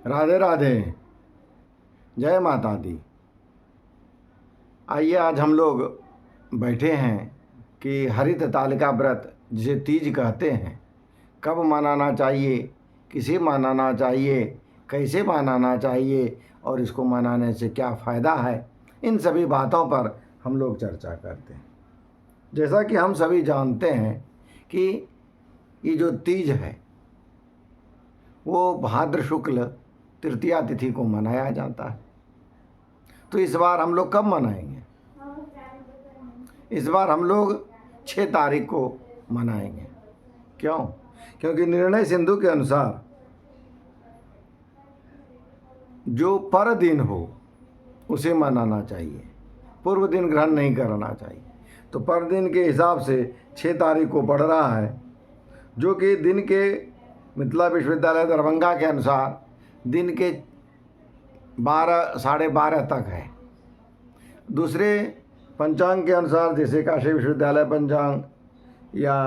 राधे राधे, जय माता दी। आइए आज हम लोग बैठे हैं कि हरित तालिका व्रत जिसे तीज कहते हैं, कब मनाना चाहिए, किसे मनाना चाहिए, कैसे मनाना चाहिए और इसको मनाने से क्या फ़ायदा है, इन सभी बातों पर हम लोग चर्चा करते हैं। जैसा कि हम सभी जानते हैं कि ये जो तीज है वो भाद्र शुक्ल तृतीया तिथि को मनाया जाता है। तो इस बार हम लोग कब मनाएंगे? इस बार हम लोग 6 तारीख को मनाएंगे। क्यों? क्योंकि निर्णय सिंधु के अनुसार जो पर दिन हो उसे मनाना चाहिए, पूर्व दिन ग्रहण नहीं करना चाहिए। तो पर दिन के हिसाब से 6 तारीख को पड़ रहा है, जो कि दिन के मिथिला विश्वविद्यालय दरभंगा के अनुसार दिन के 12 साढ़े 12 तक है। दूसरे पंचांग के अनुसार जैसे काशी विश्वविद्यालय पंचांग या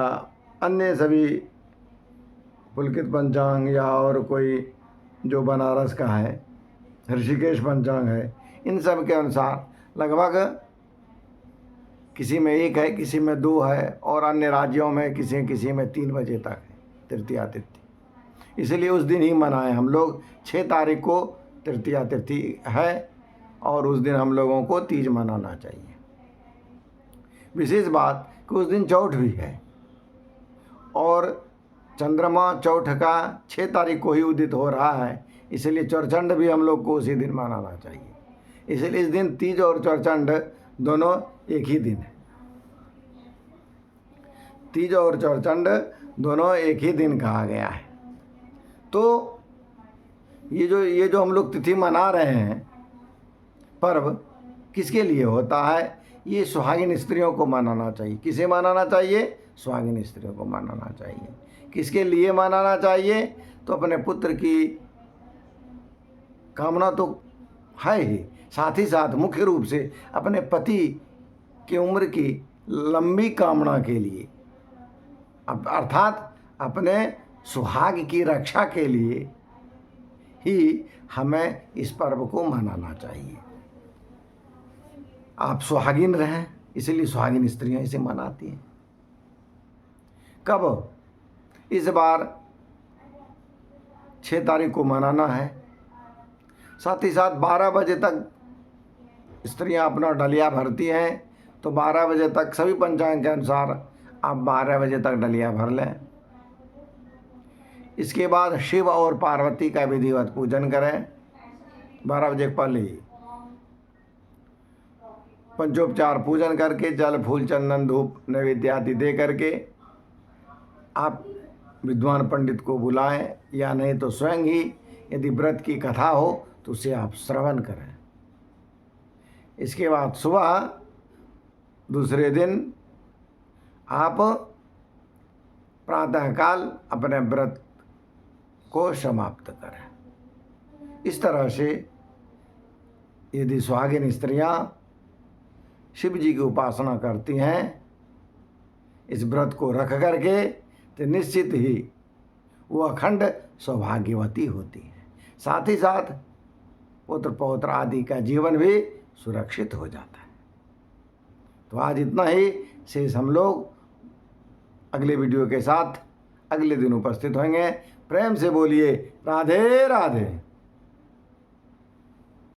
अन्य सभी पुलकित पंचांग या और कोई जो बनारस का है ऋषिकेश पंचांग है, इन सब के अनुसार लगभग किसी में 1 है, किसी में 2 है और अन्य राज्यों में किसी में 3 बजे तक है तृतीया तिथि। इसलिए उस दिन ही मनाएं हम लोग। 6 तारीख को तृतीया तिथि है और उस दिन हम लोगों को तीज मनाना चाहिए। विशेष बात कि उस दिन चौथ भी है और चंद्रमा चौथ का 6 तारीख को ही उदित हो रहा है, इसलिए चौरचंड भी हम लोग को उसी दिन मनाना चाहिए। इसलिए इस दिन तीज और चौरचंड दोनों एक ही दिन है। तीज और चौरचंड दोनों एक ही दिन कहा गया है। तो ये जो हम लोग तिथि मना रहे हैं, पर्व किसके लिए होता है? ये सुहागिन स्त्रियों को मनाना चाहिए। किसे मनाना चाहिए? सुहागिन स्त्रियों को मनाना चाहिए। किसके लिए मनाना चाहिए? तो अपने पुत्र की कामना तो है ही, साथ ही साथ मुख्य रूप से अपने पति की उम्र की लंबी कामना के लिए, अर्थात अपने सुहाग की रक्षा के लिए ही हमें इस पर्व को मनाना चाहिए। आप सुहागिन रहें, इसलिए सुहागिन स्त्रियां इसे मनाती हैं। कब? इस बार 6 तारीख को मनाना है। साथ ही साथ 12 बजे तक स्त्रियां अपना डलिया भरती हैं, तो 12 बजे तक सभी पंचांग के अनुसार आप 12 बजे तक डलिया भर लें। इसके बाद शिव और पार्वती का विधिवत पूजन करें 12 बजे पहले ही। पंचोपचार पूजन करके जल फूल चंदन धूप नैवेद्य आदि दे करके आप विद्वान पंडित को बुलाएं, या नहीं तो स्वयं ही यदि व्रत की कथा हो तो उसे आप श्रवण करें। इसके बाद सुबह दूसरे दिन आप प्रातःकाल अपने व्रत को समाप्त करें। इस तरह से यदि सुहागिन स्त्रियां शिव जी की उपासना करती हैं इस व्रत को रख करके, तो निश्चित ही वो अखंड सौभाग्यवती होती है। साथ ही साथ पुत्र पौत्र आदि का जीवन भी सुरक्षित हो जाता है। तो आज इतना ही। शेष हम लोग अगले वीडियो के साथ अगले दिन उपस्थित होंगे। प्रेम से बोलिए राधे राधे।